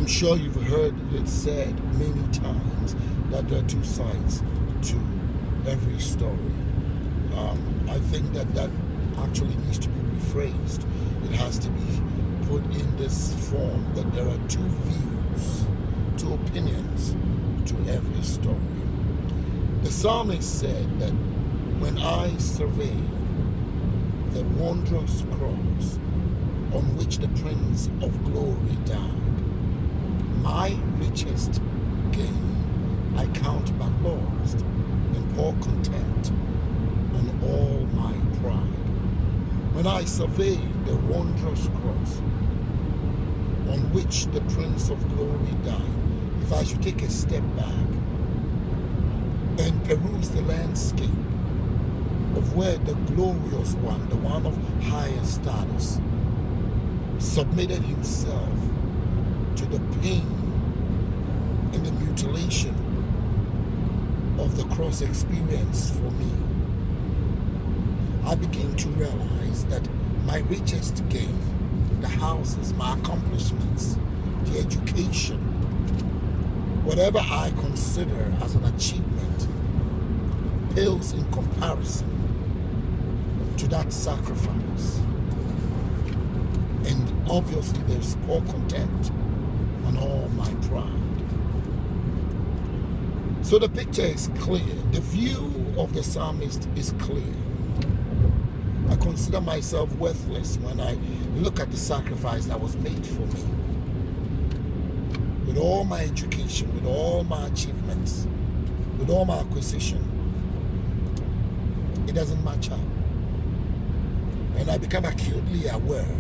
I'm sure you've heard it said many times that there are two sides to every story. I think that actually needs to be rephrased. It has to be put in this form that there are two views, two opinions to every story. The psalmist said that when I survey the wondrous cross on which the Prince of Glory died, my richest gain I count but lost and pour contempt on all my pride. When I survey the wondrous cross on which the Prince of Glory died, if I should take a step back and peruse the landscape of where the glorious one, the one of higher status, submitted himself to the pain and the mutilation of the cross experience for me, I begin to realize that my richest gain, the houses, my accomplishments, the education, whatever I consider as an achievement, pales in comparison to that sacrifice. And obviously there's poor contempt on all my pride. So the picture is clear. The view of the psalmist is clear. I consider myself worthless when I look at the sacrifice that was made for me. With all my education, with all my achievements, with all my acquisition, it doesn't match up. And I become acutely aware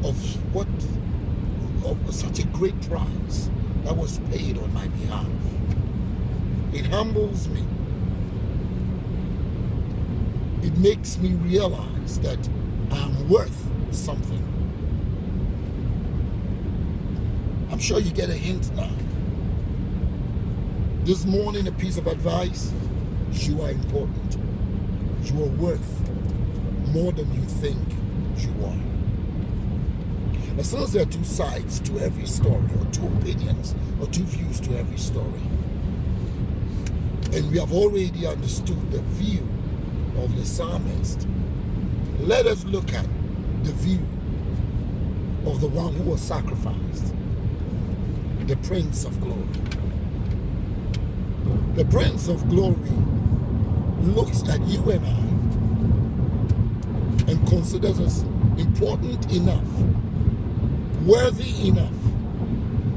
of such a great price that was paid on my behalf. It humbles me. It makes me realize that I'm worth something. I'm sure you get a hint now. This morning, a piece of advice: you are important. You are worth more than you think you are. As soon as there are two sides to every story, or two opinions, or two views to every story, and we have already understood the view of the psalmist, let us look at the view of the one who was sacrificed, the Prince of Glory. The Prince of Glory looks at you and I and considers us important enough, worthy enough,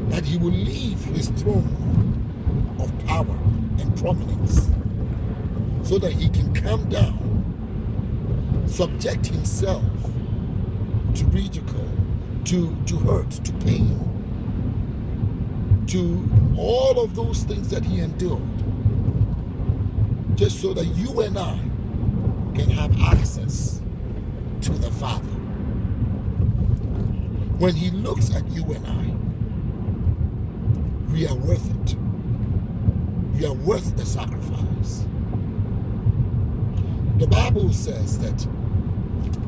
that he will leave his throne of power and prominence so that he can come down, subject himself to ridicule, to hurt, to pain, to all of those things that he endured, just so that you and I can have access to the Father. When he looks at you and I, we are worth it. We are worth the sacrifice. The Bible says that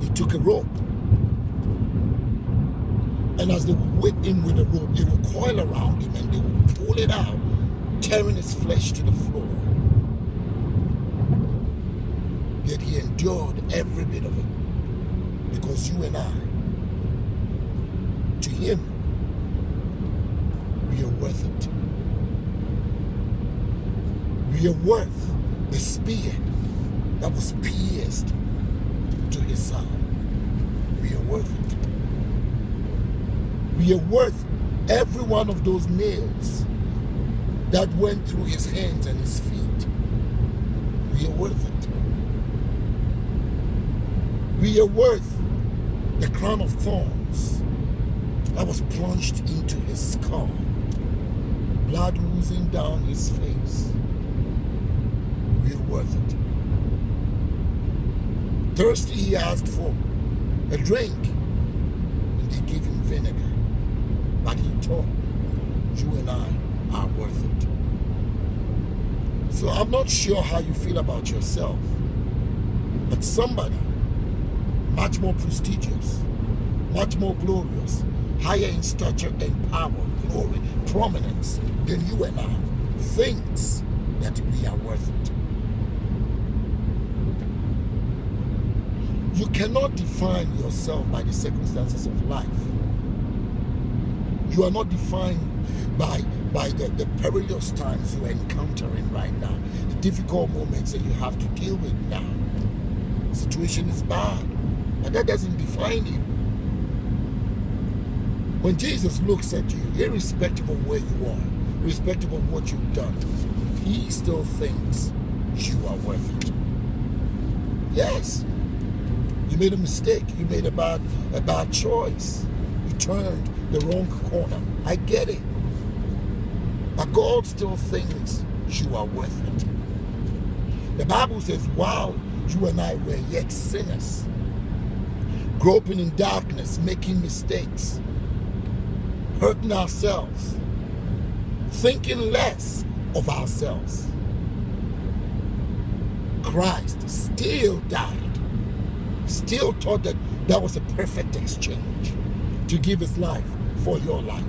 he took a rope, and as they would whip him with a rope, they would coil around him and they would pull it out, tearing his flesh to the floor. Yet he endured every bit of it, because you and I, to him, we are worth it. We are worth the spear that was pierced to his side. We are worth it. We are worth every one of those nails that went through his hands and his feet. We are worth it. We are worth the crown of thorns that was plunged into his skull, blood oozing down his face. We are worth it. Thirsty, he asked for a drink, and they gave him vinegar. But he told, you and I are worth it. So I'm not sure how you feel about yourself, but somebody much more prestigious, much more glorious, higher in stature and power, glory, prominence than you and I, thinks that we are worth it. You cannot define yourself by the circumstances of life. You are not defined by the perilous times you are encountering right now, the difficult moments that you have to deal with now. The situation is bad, but that doesn't define you. When Jesus looks at you, irrespective of where you are, irrespective of what you've done, he still thinks you are worth it. Yes, you made a mistake. You made a bad choice. You turned the wrong corner. I get it. But God still thinks you are worth it. The Bible says, while you and I were yet sinners, groping in darkness, making mistakes, hurting ourselves, thinking less of ourselves, Christ still died, still thought that that was a perfect exchange to give his life for your life.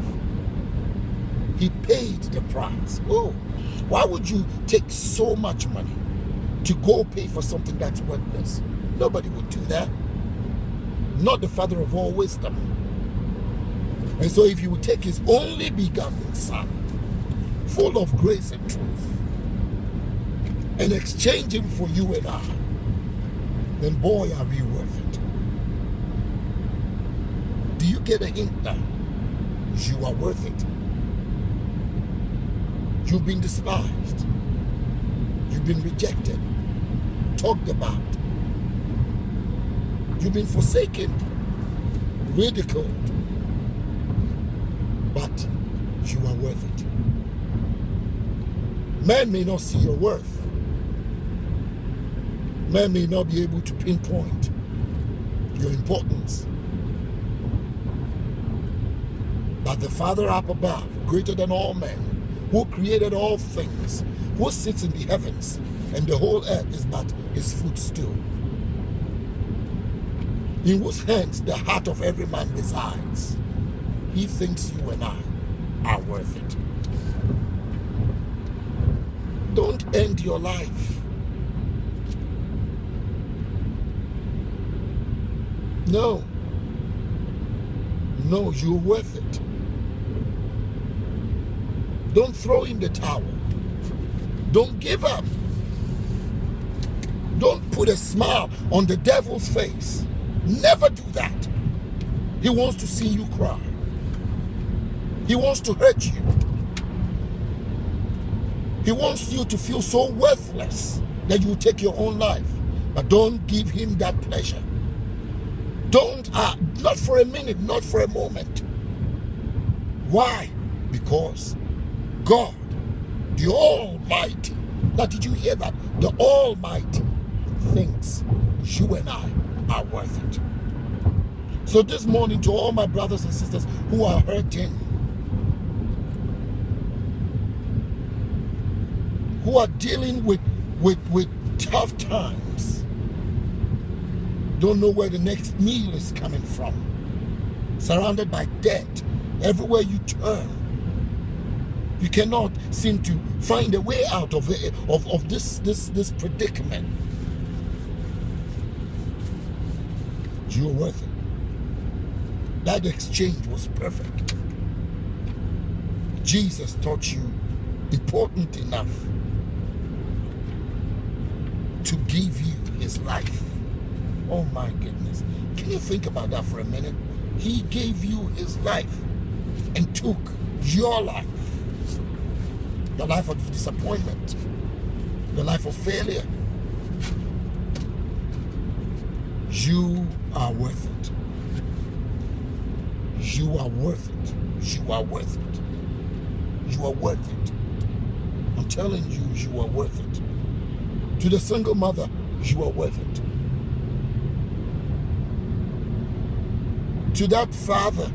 He paid the price. Oh, why would you take so much money to go pay for something that's worthless? Nobody would do that. Not the Father of all wisdom. And so if you would take his only begotten Son, full of grace and truth, and exchange him for you and I, then boy, are we worth it. Do you get a hint now? You are worth it. You've been despised. You've been rejected, talked about. You've been forsaken, ridiculed. But you are worth it. Man may not see your worth. Man may not be able to pinpoint your importance. But the Father up above, greater than all men, who created all things, who sits in the heavens, and the whole earth is but his footstool, in whose hands the heart of every man resides, he thinks you and I are worth it. Don't end your life. No, you're worth it. Don't throw in the towel. Don't give up. Don't put a smile on the devil's face. Never do that. He wants to see you cry. He wants to hurt you. He wants you to feel so worthless that you will take your own life. But don't give him that pleasure. Don't, not for a minute, not for a moment. Why? Because God, the Almighty, now did you hear that? The Almighty thinks you and I are worth it. So this morning, to all my brothers and sisters who are hurting, who are dealing with tough times, don't know where the next meal is coming from, surrounded by debt everywhere you turn, you cannot seem to find a way out of it, of this predicament. You're worth it. That exchange was perfect. Jesus taught you important enough to give you his life. Oh my goodness. Can you think about that for a minute? He gave you his life and took your life. The life of disappointment. The life of failure. You are worth it. You are worth it. You are worth it. You are worth it. I'm telling you, you are worth it. To the single mother, you are worth it. To that father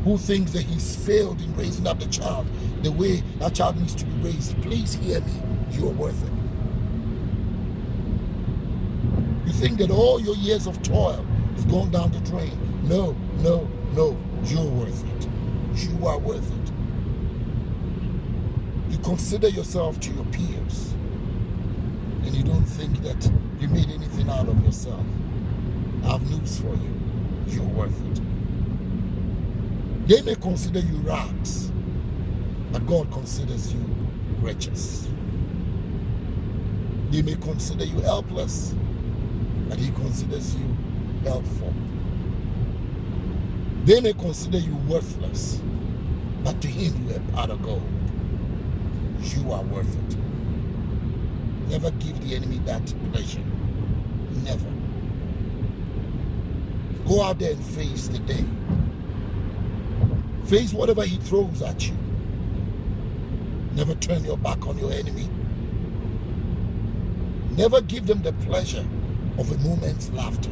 who thinks that he's failed in raising up the child the way that child needs to be raised, please hear me. You are worth it. You think that all your years of toil has gone down the drain. No. You're worth are worth it. You consider yourself to your peers, and you don't think that you made anything out of yourself. I have news for you. You're worth it. They may consider you rags, but God considers you riches. They may consider you helpless, but He considers you helpful. They may consider you worthless, but to Him you are pot of gold. You are worth it. Never give the enemy that pleasure. Never. Go out there and face the day. Face whatever he throws at you. Never turn your back on your enemy. Never give them the pleasure of a moment's laughter.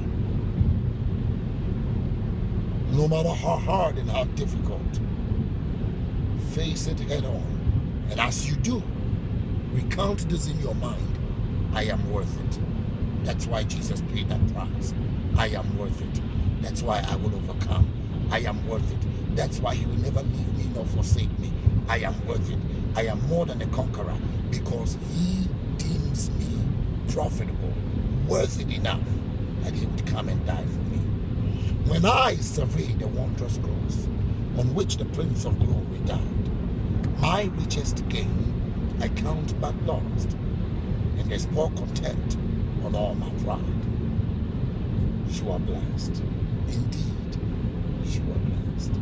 No matter how hard and how difficult, face it head on. And as you do, recount this in your mind. I am worth it. That's why Jesus paid that price. I am worth it. That's why I will overcome. I am worth it. That's why He will never leave me nor forsake me. I am worth it. I am more than a conqueror because He deems me profitable, worth it enough that He would come and die for me. When I survey the wondrous cross on which the Prince of Glory died, my richest gain I count but lost, and there's pour contempt on all my pride. You are blessed. Indeed, you are blessed.